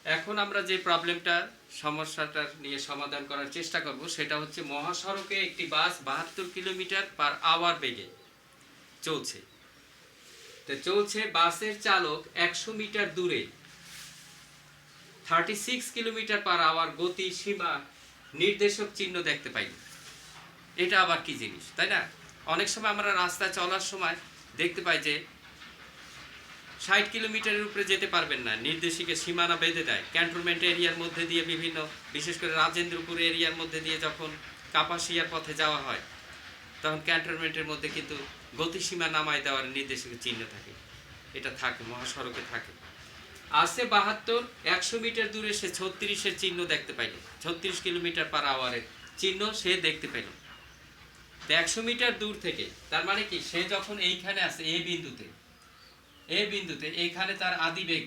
এখন আমরা যে প্রবলেমটা সমস্যাটা নিয়ে সমাধান করার চেষ্টা করব সেটা হচ্ছে মহাসড়কে একটি বাস 72 কিলোমিটার পার আওয়ার বেগে চলছে। তো চলছে, বাসের চালক 100 মিটার দূরে 36 কিলোমিটার পার আওয়ার গতি সীমা নির্দেশক চিহ্ন দেখতে পাই। এটা আবার কি জিনিস, তাই না? অনেক সময় আমরা রাস্তায় চলার সময় দেখতে পাই যে 60 কিলোমিটারের উপরে যেতে পারবেন না, নির্দেশিকা সীমানা বেঁধে দেয়। ক্যান্টনমেন্ট এরিয়ার মধ্যে দিয়ে বিভিন্ন, বিশেষ করে রাজেন্দ্রপুর এরিয়ার মধ্যে দিয়ে যখন কাপাসিয়ার পথে যাওয়া হয় তখন ক্যান্টনমেন্টের মধ্যে কিন্তু গতিসীমা নামায় দেওয়ার নির্দেশিকা চিহ্ন থাকে। এটা থাকে, মহাসড়কে থাকে। আসে 72, 100 মিটার দূরে সে 36-এর চিহ্ন দেখতে পাইল, 36 কিলোমিটার পার আওয়ারের চিহ্ন সে দেখতে পেল। 100 মিটার দূর থেকে, তার মানে কি, সে যখন এইখানে আছে এই বিন্দুতে এইখানে তার আদি বেগ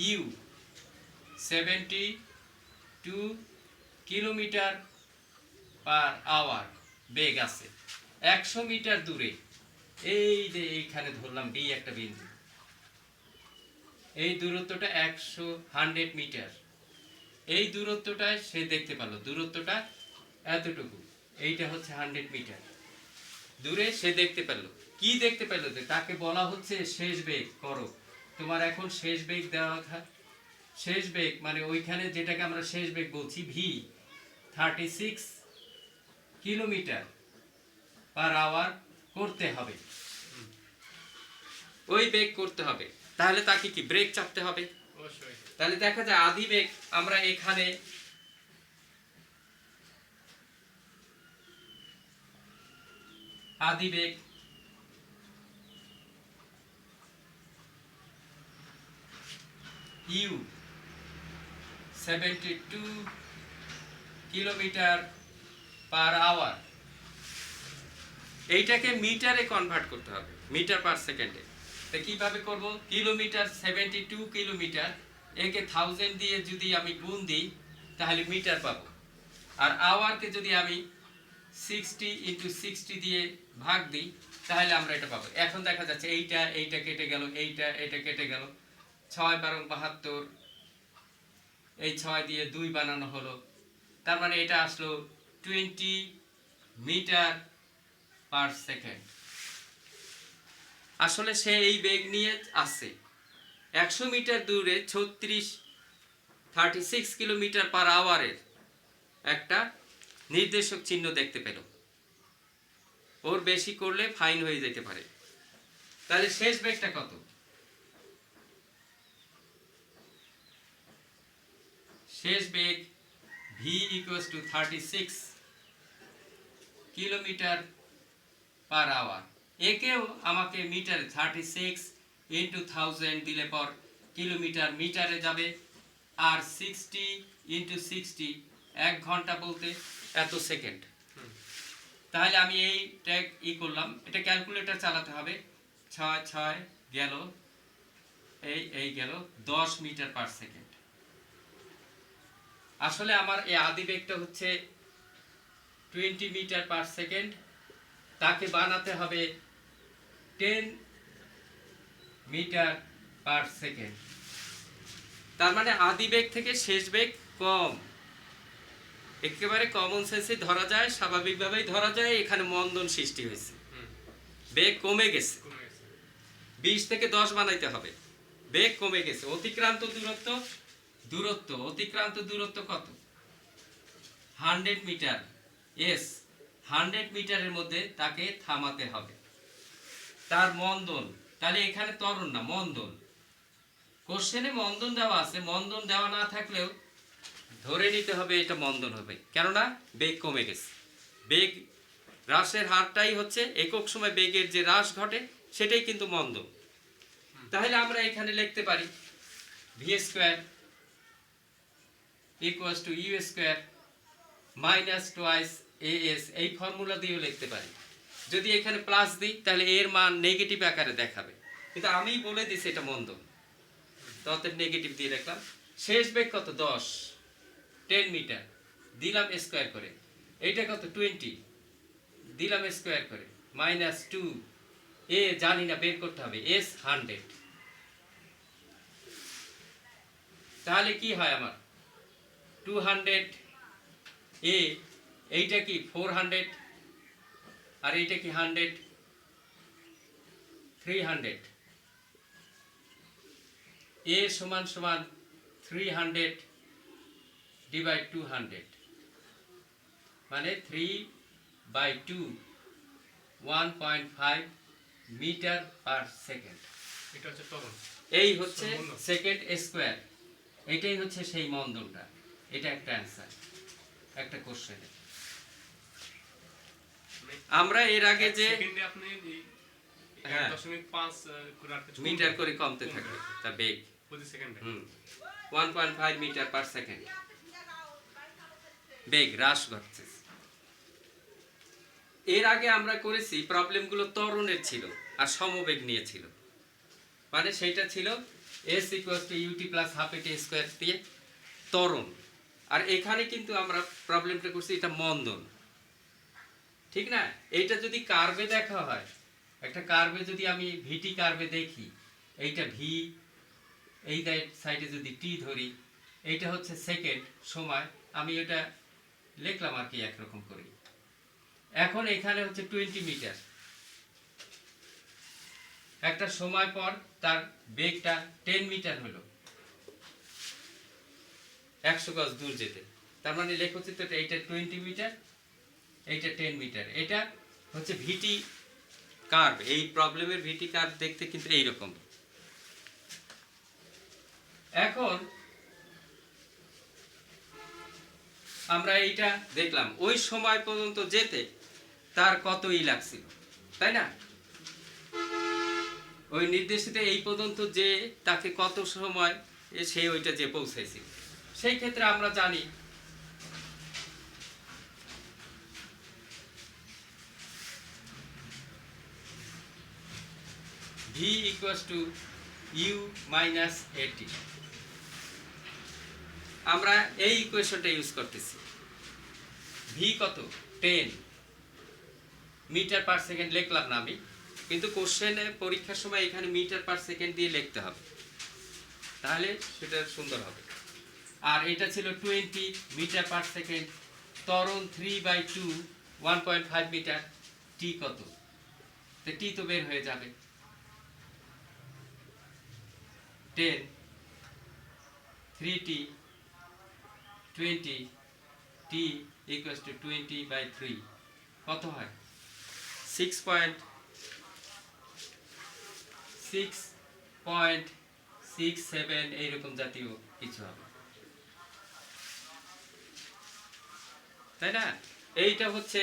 ইউ 72 কিলোমিটার পার আওয়ার বেগ আছে 100 মিটার দূরে। এই যে এইখানে ধরলাম বি একটা বিন্দু, এই দূরত্বটা 100 মিটার। এই দূরত্বটায় সে দেখতে পেল, দূরত্বটা এতটুকু, এইটা হচ্ছে 100 মিটার দূরে সে দেখতে পেল। কি দেখতে পেল? তাকে বলা হচ্ছে শেষ বেগ করো। তোমার এখন শেষ বেগ দেওয়া, শেষ বেগ মানে ওইখানে যেটাকে আমরা শেষ বেগ বলছি ভি 36 কিলোমিটার পার আওয়ার করতে হবে, ওই বেগ করতে হবে। তাহলে তাকে কি ব্রেক চাপতে হবে? অবশ্যই। তাহলে দেখা যায় আদি বেগ আমরা এখানে আদি বেগ ইউ 72 কিলোমিটার পার আওয়ার, এইটাকে মিটারে কনভার্ট করতে হবে, মিটার পার সেকেন্ডে। তো কিভাবে করব? কিলোমিটার 72 কিলোমিটার, একে 1000 দিয়ে যদি আমি গুণ দিই তাহলে মিটার পাবো। আর আওয়ারকে যদি আমি 60 × 60 দিয়ে ভাগ দিই তাহলে আমরা এটা পাবো। এখন দেখা যাচ্ছে এইটা কেটে গেল, এটা কেটে গেল, 6 × 72, এই 6 দিয়ে 2 বানানো হলো, তার মানে এটা আসলো 20 মিটার পার সেকেন্ড। আসলে সে এই বেগ নিয়ে আসছে 100 মিটার দূরে 36 কিলোমিটার পার আওয়ারের একটা নির্দেশক চিহ্ন দেখতে পেল। ওর বেশি করলে ফাইন হয়ে যেতে পারে। তাহলে শেষ বেগটা কত? শেষ বেগ v equals to 36 kilometre per hour. একেও আমাকে মিটারে 36 × 1000 দিলে পর কিলোমিটার মিটারে যাবে, আর 60 × 60 1 ঘন্টা বলতে এত সেকেন্ড। তাহলে আমি এইটা করলাম, এটা ক্যালকুলেটর চালাতে হবে। 6 6 গেল, এই গেল 10 মিটার পার সেকেন্ড। আসলে আমার এই আদি বেগটা হচ্ছে 20 মিটার পার সেকেন্ড, তাকে বানাতে হবে 10 মিটার পার সেকেন্ড। তার মানে আদি বেগ থেকে শেষ বেগ কম। একেবারে কমন সেন্সে ধরা যায়, স্বাভাবিকভাবেই ধরা যায় এখানে মন্দন সৃষ্টি হয়েছে, বেগ কমে গেছে। 20 থেকে 10 বানাইতে হবে, বেগ কমে গেছে। অতিক্রান্ত দূরত্ব কত? 100 মিটার। এস 100 মিটারের মধ্যে তাকে থামাতে হবে। তার মন্দন, তাহলে এখানে ত্বরণ না, মন্দন। কোশ্চেনে মন্দন দেওয়া আছে, মন্দন দেওয়া না থাকলেও ধরে নিতে হবে এটা মন্দন হবে, কেননা বেগ কমে গেছে। বেগ হ্রাসের হারটাই হচ্ছে একক সময় বেগের যে হ্রাস ঘটে সেটাই কিন্তু মন্দন। তাহলে আমরা এখানে লিখতে পারি v square equals to u square minus twice a s. এই ফর্মুলা দিয়েও লিখতে পারি। যদি এখানে প্লাস দিই তাহলে এর মান নেগেটিভ আকারে দেখাবে, কিন্তু আমি বলে দিছি এটা মন্দন, ততএব নেগেটিভ দিয়ে রাখলাম। শেষ বেগ কত? 10 মিটার, দিলাম স্কোয়ার করে। এইটা কত? 20, দিলাম স্কোয়ার করে। -2 এ জানি না, বের করতে হবে। S100, তাহলে কি হয় আমার 200 এ, এইটা কি 400, আর এইটা কি 100, 300। এ সমান সমান 300 ডিভাইড 200, মানে 3/2, 1.5 মিটার পার সেকেন্ড। এটা হচ্ছে ত্বরণ, এই হচ্ছে সেকেন্ড স্কোয়ার। এটাই হচ্ছে সেই মন্দনটা। এটা একটা অ্যান্সার একটা কোশ্চেনে। আমরা এর আগে যে সেকেন্ডে আপনি 1.5 মিটার করে কমতে থাকে তার বেগ প্রতি সেকেন্ডে। 1.5 মিটার পার সেকেন্ড বেগ হ্রাস ঘটছে। এর আগে আমরা করেছি প্রবলেমগুলো ত্বরণের ছিল আর সমবেগ নিয়েছিল, মানে সেইটা ছিল s = ut + ½ at² দিয়ে ত্বরণ। আর এখানে কিন্তু আমরা প্রবলেমটা করছি এটা মন্দন, ঠিক না? এইটা যদি কার্ভে দেখা হয়, একটা কার্ভে যদি আমি ভিটি কার্ভে দেখি, এইটা ভি, এই সাইডে যদি টি ধরি, এইটা হচ্ছে সেকেন্ড সময়, আমি এটা লিখলাম আর কি একরকম করে। এখন এখানে হচ্ছে 20 মিটার, একটা সময় পর তার বেগটা 10 মিটার হলো 100 গজ দূর যেতে। তার মানে লেখচিত্র এইটা 20 মিটার, এইটা 10 মিটার। এটা হচ্ছে ভিটি কার্ভ। এই প্রবলেমের ভিটি কার্ভ দেখতে কিন্তু এইরকম। এখন আমরা এইটা দেখলাম ওই সময় পর্যন্ত যেতে তার কতই লাগছিল, তাই না? ওই নির্দেশিত এই পর্যন্ত যে তাকে কত সময় সে ওইটা যে পৌঁছাইছিল, সেই ক্ষেত্রে আমরা জানি v = u - at। আমরা এই ইকুয়েশনটা ইউজ করতেছি। v কত? 10 মিটার পার সেকেন্ড লিখলাম না আমি, কিন্তু কোশ্চেনে পরীক্ষার সময় এখানে মিটার পার সেকেন্ড দিয়ে লিখতে হবে, তাহলে সেটা সুন্দর হবে। আর এটা ছিল 20 মিটার পার সেকেন্ড, ত্বরণ 3/2, 1.5 মিটার। টি কত? তো টি তো বের হয়ে যাবে 10, 3t, 20, t = 20/3 কত হয়? 6.67 এইরকম জাতীয় কিছু হবে, তাই না? এইটা হচ্ছে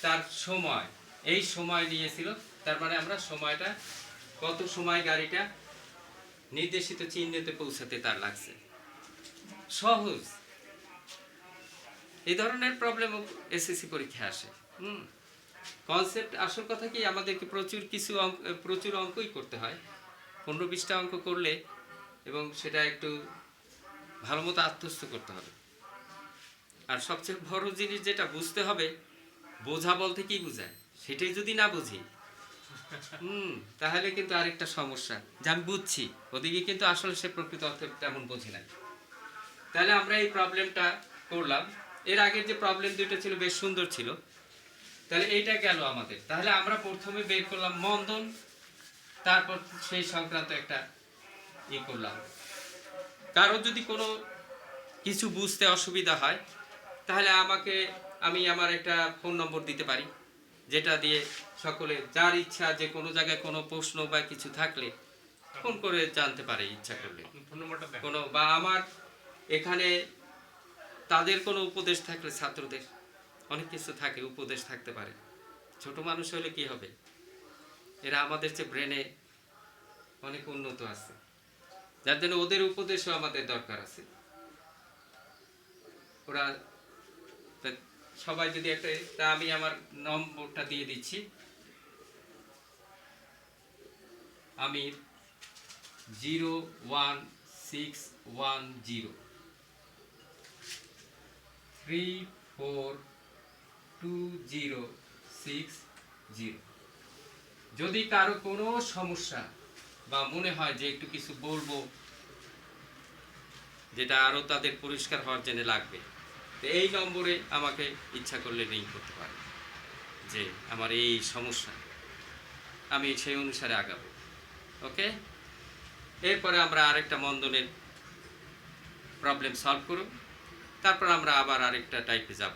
তার সময়, এই সময় নিয়েছিল। তার মানে আমরা সময়টা, কত সময় গাড়িটা নির্দেশিত চিহ্নতে পৌঁছাতে তার লাগছে। সহজ এই ধরনের প্রবলেম এসএসসি পরীক্ষায় আসে। কনসেপ্ট, আসল কথা কি, আমাদেরকে প্রচুর অঙ্কই করতে হয়। 15-20টা অঙ্ক করলে, এবং সেটা একটু ভালো মতো আত্মস্থ করতে হবে। আর সবচেয়ে বড় জিনিস যেটা বুঝতে হবে, বোঝা বলতে কি বোঝায় সেটাই যদি না বুঝি, তাহলে কিন্তু আরেকটা সমস্যা, যে আমি বুঝছি ওদিকে কিন্তু আসলে সে প্রকৃত অর্থে তেমন বোঝে নাই। তাহলে আমরা এই প্রবলেমটা করলাম। এর আগের যে প্রবলেম দুটো ছিল বেশ সুন্দর ছিল। তাহলে এইটা গেল আমাদের। তাহলে আমরা প্রথমে বের করলাম মন্দন, তারপর সেই সংক্রান্ত একটা করলাম। কারো যদি কোনো কিছু বুঝতে অসুবিধা হয়, তাহলে আমি আমার একটা ফোন নম্বর দিতে পারি, যেটা দিয়ে সকলে যার ইচ্ছা যে কোনো জায়গায় কোনো প্রশ্ন বা কিছু থাকলে ফোন করে জানতে পারে ইচ্ছা করলে। কোনো বা আমার এখানে তাদের কোনো উপদেশ থাকলে, ছাত্রদের অনেক কিছু থাকে, উপদেশ থাকতে পারে। ছোট মানুষ হলে কি হবে, এরা আমাদের চেয়ে ব্রেনে অনেক উন্নত আছে, যার জন্য ওদের উপদেশও আমাদের দরকার আছে। ওরা সবাই যদি একটা, তা আমি আমার নম্বরটা দিয়ে দিচ্ছি। আমি 01610 342060 যদি কারো কোনো সমস্যা বা মনে হয় যে একটু কিছু বলবো যেটা আরো তাদের পরিষ্কার হওয়ার জন্য লাগবে, তো এই নম্বরে আমাকে ইচ্ছা করলে রিং করতে পারে যে আমার এই সমস্যা, আমি সেই অনুসারে আগাবো। ওকে, এরপরে আমরা আরেকটা মন্দনের প্রবলেম সলভ করব, তারপর আমরা আবার আরেকটা টাইপে যাব।